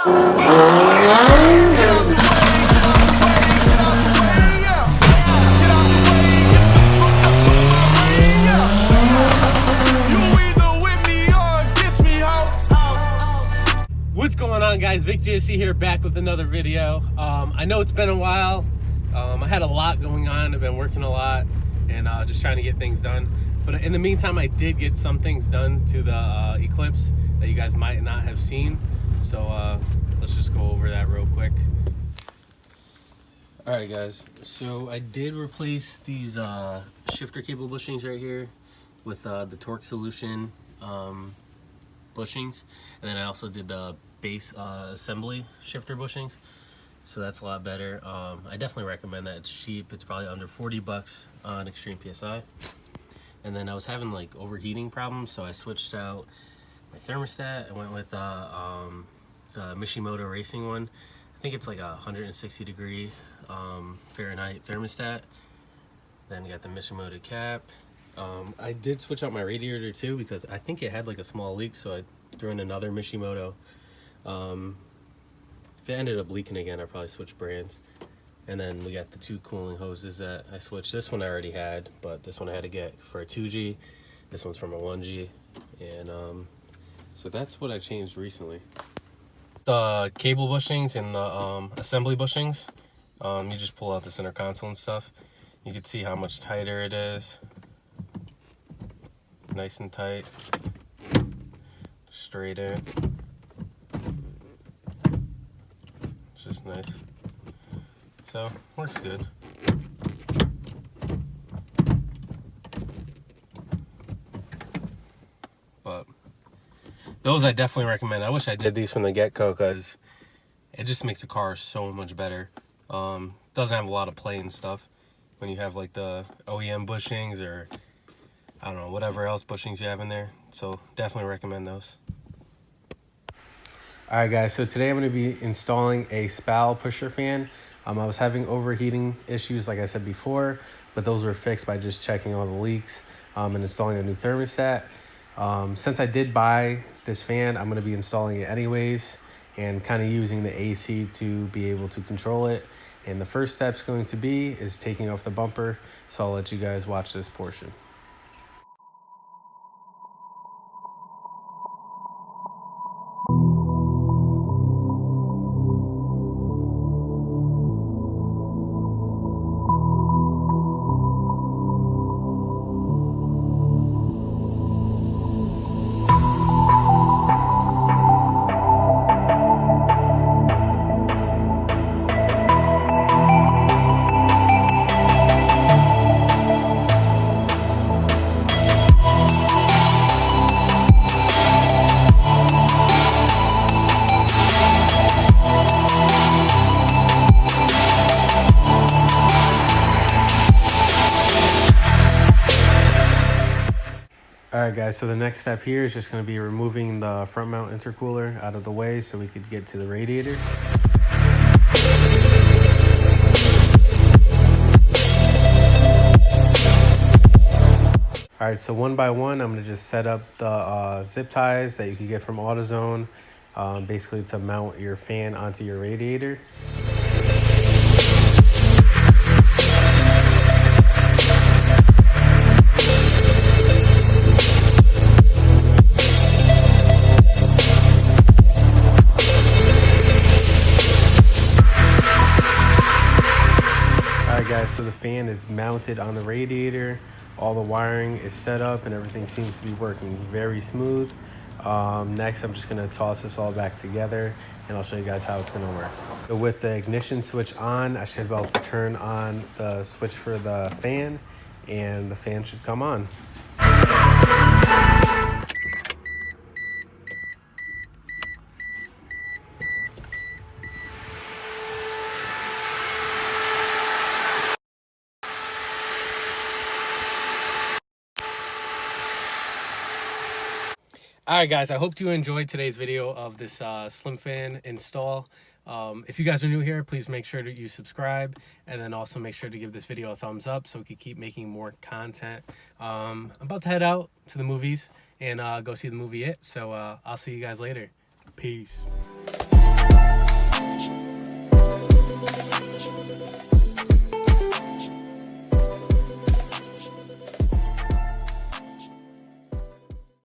What's going on, guys? Vic JC here, back with another video. I know it's been a while. I had a lot going on. I've been working a lot and just trying to get things done. But in the meantime, I did get some things done to the Eclipse that you guys might not have seen. So let's just go over that real quick. All right, guys. So I did replace these shifter cable bushings right here with the Torque Solution bushings, and then I also did the base assembly shifter bushings, so that's a lot better. I definitely recommend that. It's cheap. It's probably under 40 bucks on Extreme PSI. And then I was having like overheating problems, so I switched out my thermostat. I went with the Mishimoto Racing one. I think it's like a 160 degree Fahrenheit thermostat. Then I got the Mishimoto cap. I did switch out my radiator too, because I think it had like a small leak, so I threw in another Mishimoto. If it ended up leaking again, I'd probably switch brands. And then we got the two cooling hoses that I switched. This one I already had, but this one I had to get for a 2G. This one's from a 1G. And so that's what I changed recently. The cable bushings and the assembly bushings, you just pull out the center console and stuff. You can see how much tighter it is. Nice and tight. Straight in. It's just nice. So, works good. But those I definitely recommend. I wish I did these from the get-go, because it just makes the car so much better. Doesn't have a lot of play and stuff when you have like the OEM bushings, or I don't know, whatever else bushings you have in there. So definitely recommend those. All right, guys, so today I'm going to be installing a Spal pusher fan. I was having overheating issues, like I said before, but those were fixed by just checking all the leaks and installing a new thermostat. Since I did buy this fan, I'm going to be installing it anyways and kind of using the AC to be able to control it. And the first step's going to be is taking off the bumper, so I'll let you guys watch this portion. Alright, guys, so the next step here is just going to be removing the front mount intercooler out of the way so we could get to the radiator. Alright, so one by one, I'm going to just set up the zip ties that you can get from AutoZone, basically to mount your fan onto your radiator. So the fan is mounted on the radiator, all the wiring is set up, and everything seems to be working very smooth. Next, I'm just going to toss this all back together, and I'll show you guys how it's going to work. So with the ignition switch on, I should be able to turn on the switch for the fan, and the fan should come on. Alright guys, I hope you enjoyed today's video of this slim fan install. If you guys are new here, please make sure that you subscribe, and then also make sure to give this video a thumbs up so we can keep making more content. I'm about to head out to the movies and go see the movie It, so I'll see you guys later. Peace.